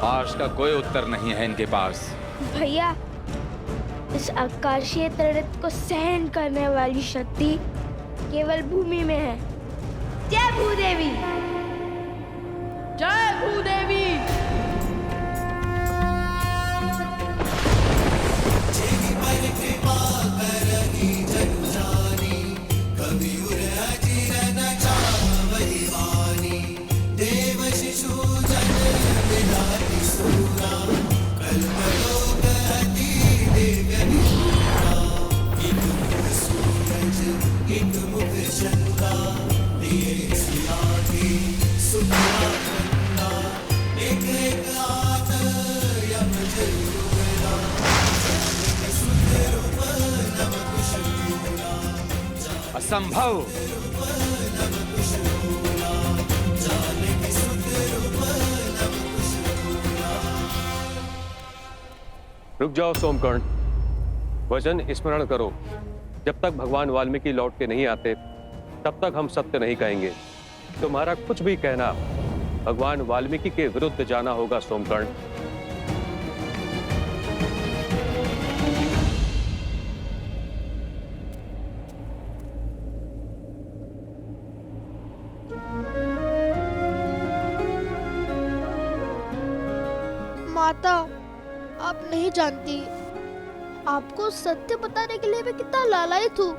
आज का कोई उत्तर नहीं है इनके पास। भैया, इस आकाशीय तड़प को सहन करने वाली शक्ति केवल भूमि में है। जय भूदेवी। जय भूदेवी। असंभव। रुक जाओ सोमकर्ण, वचन स्मरण करो। जब तक भगवान वाल्मीकि लौट के नहीं आते तब तक हम सत्य नहीं कहेंगे। तुम्हारा कुछ भी कहना भगवान वाल्मीकि के विरुद्ध जाना होगा सोमकर्ण। माता, आप नहीं जानती, आपको सत्य बताने के लिए मैं कितना लालायित हूँ।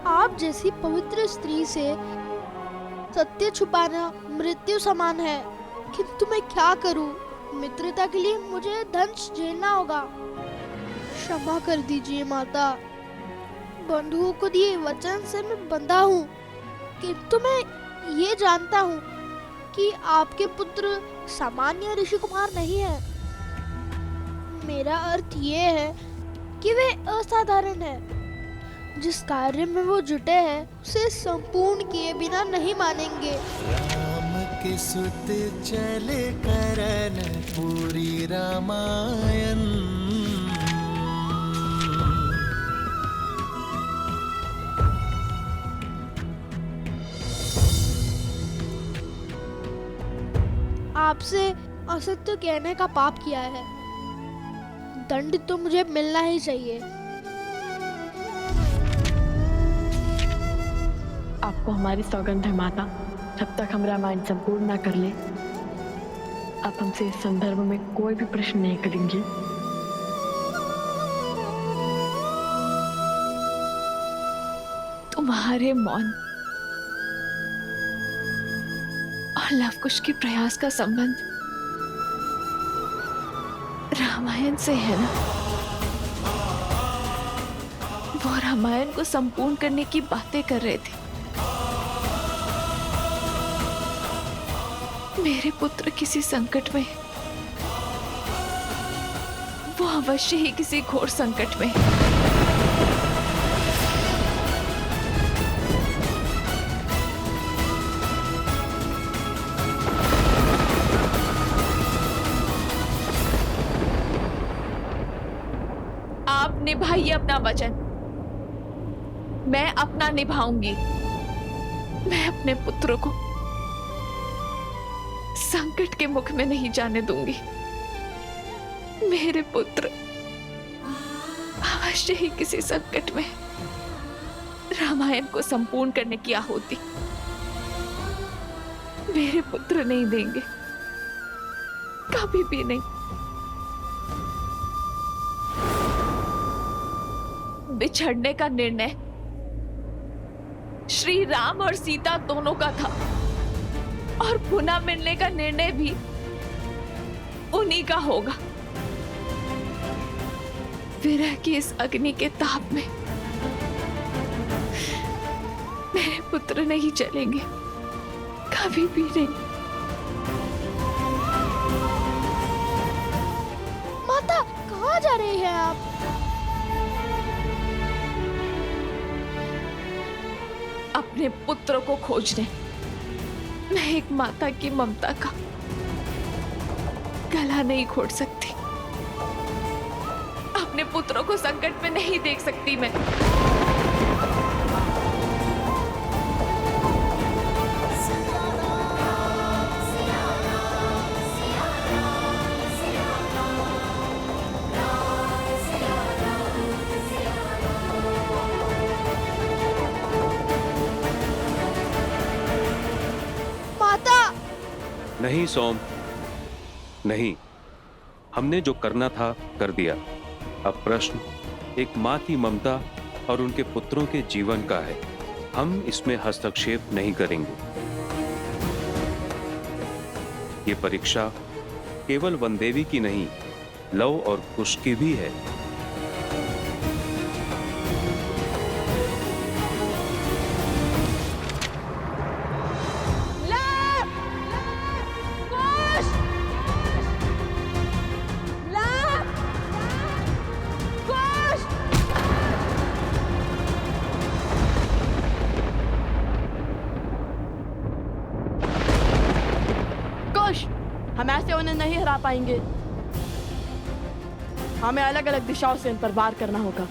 आप जैसी पवित्र स्त्री से सत्य छुपाना मृत्यु समान है, किंतु मैं क्या करूँ? मित्रता के लिए मुझे दंश झेलना होगा। क्षमा कर दीजिए माता। बंधुओं को दिए वचन से मैं बंधा हूँ, किंतु मैं ये जानता हूँ कि आपके पुत्र सामान्य ऋषि कुमार नहीं है। मेरा अर्थ ये है कि वे असाधारण है। जिस कार्य में वो जुटे हैं उसे संपूर्ण किए बिना नहीं मानेंगे। राम के सुत चले करन पूरी रामायण। आपसे असत्य कहने का पाप किया है, दंड तो मुझे मिलना ही चाहिए। आपको हमारी सौगंध है माता, जब तक हम रामायण संपूर्ण ना कर ले आप हमसे इस संदर्भ में कोई भी प्रश्न नहीं करेंगे। तुम्हारे मौन और लवकुश के प्रयास का संबंध रामायण से है ना? वो रामायण को संपूर्ण करने की बातें कर रहे थे। मेरे पुत्र किसी संकट में, वो अवश्य ही किसी घोर संकट में। आप निभाइए अपना वचन, मैं अपना निभाऊंगी। मैं अपने पुत्र को संकट के मुख में नहीं जाने दूंगी। मेरे पुत्र अवश्य ही किसी संकट में रामायण को संपूर्ण करने की आहुति मेरे पुत्र नहीं देंगे, कभी भी नहीं। बिछड़ने का निर्णय श्री राम और सीता दोनों का था, और पुनः मिलने का निर्णय भी उन्हीं का होगा। विरह की इस अग्नि के ताप में मेरे पुत्र नहीं चलेंगे, कभी भी नहीं। माता, कहाँ जा रही हैं आप? अपने पुत्र को खोजने। मैं एक माता की ममता का गला नहीं घोट सकती। अपने पुत्रों को संकट में नहीं देख सकती मैं। नहीं सोम, नहीं। हमने जो करना था कर दिया। अब प्रश्न एक माँ की ममता और उनके पुत्रों के जीवन का है। हम इसमें हस्तक्षेप नहीं करेंगे। ये परीक्षा केवल वनदेवी की नहीं, लव और कुश की भी है। हम ऐसे उन्हें नहीं हरा पाएंगे। हमें अलग अलग दिशाओं से इन पर वार करना होगा।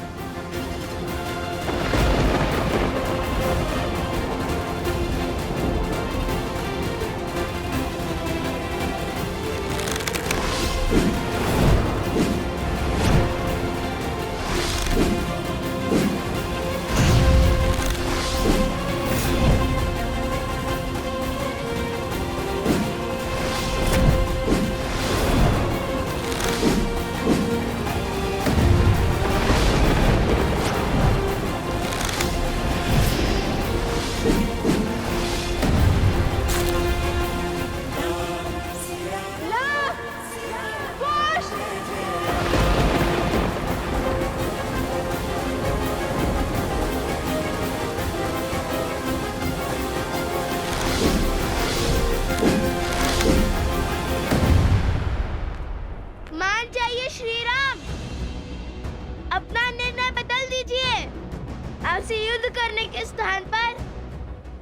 आपसे युद्ध करने के स्थान पर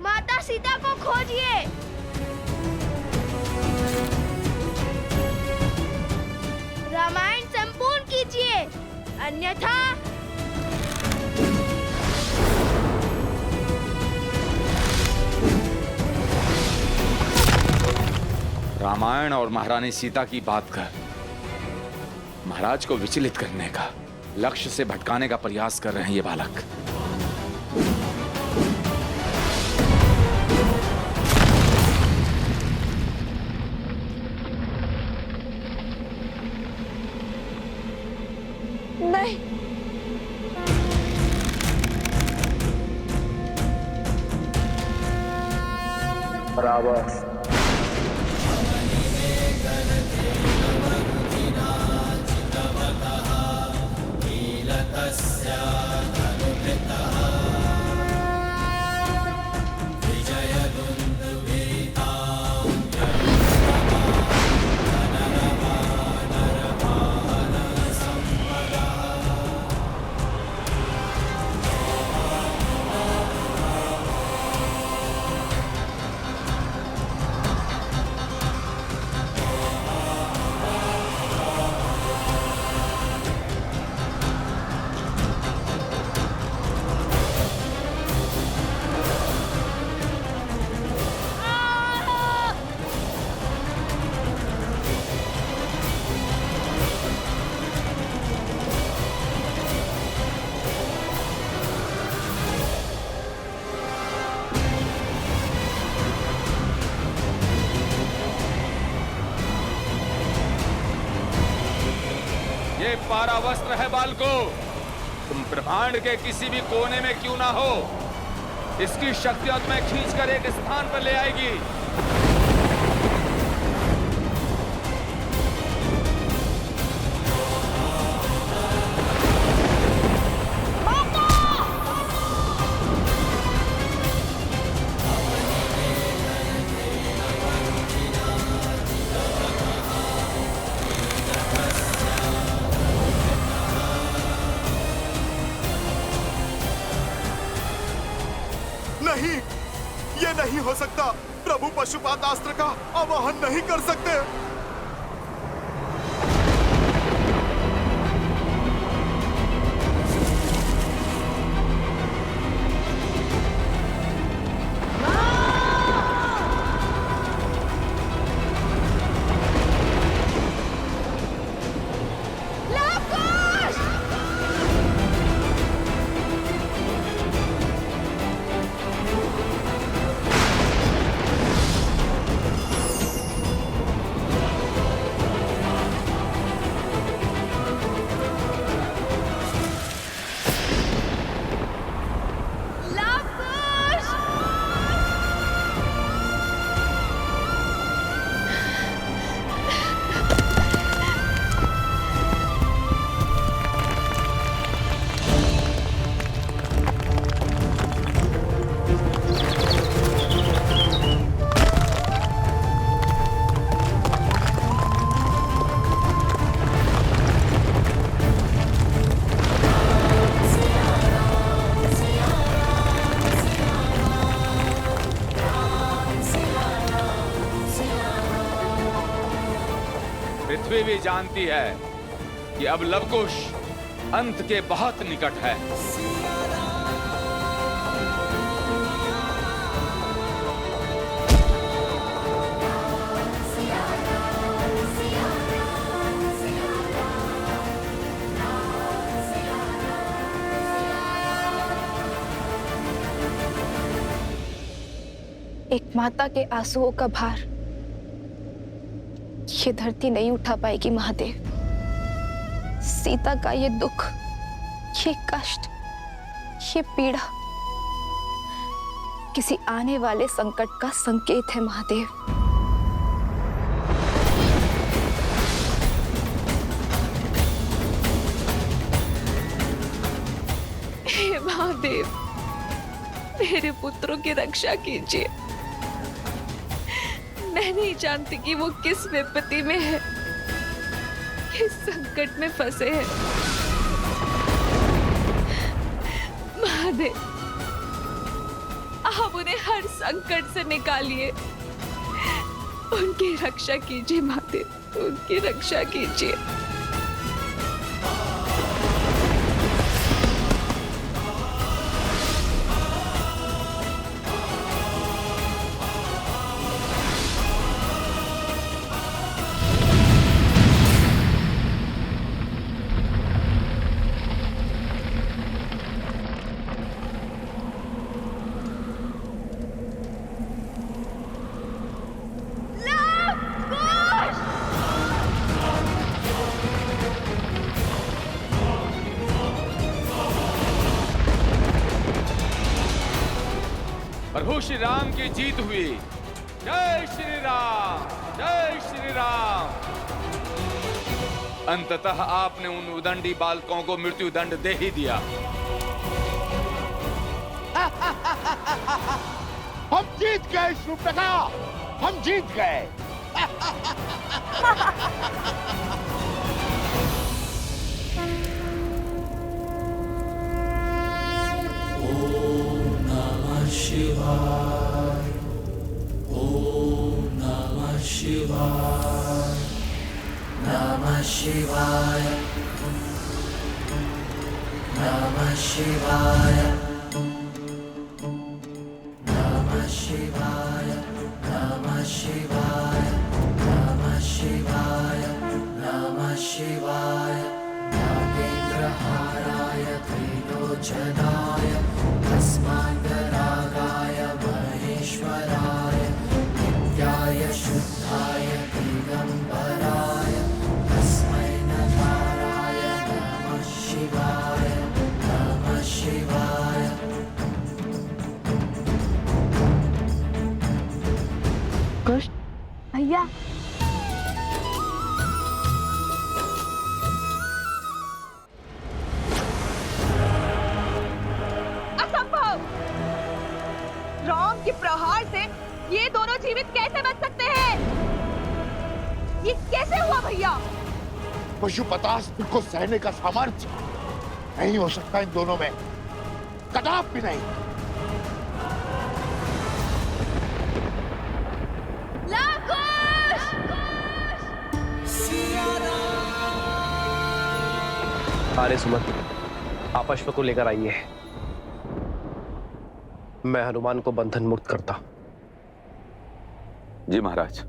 माता सीता को खोजिए। रामायण संपूर्ण कीजिए, अन्यथा रामायण और महारानी सीता की बात कर महाराज को विचलित करने का, लक्ष्य से भटकाने का प्रयास कर रहे हैं ये बालक। नहीं, बराबर ये पारावस्त्र है बालको, तुम ब्रह्मांड के किसी भी कोने में क्यों ना हो, इसकी शक्तियां तुम्हें खींचकर एक स्थान पर ले आएगी। नहीं, ये नहीं हो सकता। प्रभु पशुपातास्त्र का आवाहन नहीं कर सकते। पृथ्वी भी जानती है कि अब लवकुश अंत के बहुत निकट है। एक माता के आंसुओं का भार ये धरती नहीं उठा पाएगी महादेव। सीता का ये दुख, ये कष्ट, ये पीड़ा किसी आने वाले संकट का संकेत है महादेव। हे महादेव, मेरे पुत्रों की रक्षा कीजिए। मैं नहीं जानती कि वो किस विपत्ति में है, किस संकट में फंसे हैं। महादेव, आप उन्हें हर संकट से निकालिए। उनकी रक्षा कीजिए महादेव, उनकी रक्षा कीजिए। प्रभु श्री राम की जीत हुई। जय श्री राम, जय श्री राम। अंततः आपने उन उदंडी बालकों को मृत्यु दंड दे ही दिया। हम जीत गए शूर्पणखा, हम जीत गए। शिवाय, ओम नमः शिवाय, नमः शिवाय, नमः शिवाय, नमः शिवाय, नमः शिवाय, नमः शिवाय, नमः शिवाय, नागेन्द्रहाराय त्रिलोचनाय तस्मान्तरागाय महेश्वराय नित्याय शुद्धाय दिगंबराय तस्मै नकाराय नमः शिवाय, नमः शिवाय। कृष्ण भैया, राम के प्रहार से ये दोनों जीवित कैसे बच सकते हैं? ये कैसे हुआ भैया? पशुपतास्त्र को सहने का सामर्थ्य नहीं हो सकता इन दोनों में, कदापि नहीं। अरे सुमन, आप अश्व को लेकर आइए। मैं हनुमान को बंधन मुक्त करता। जी महाराज।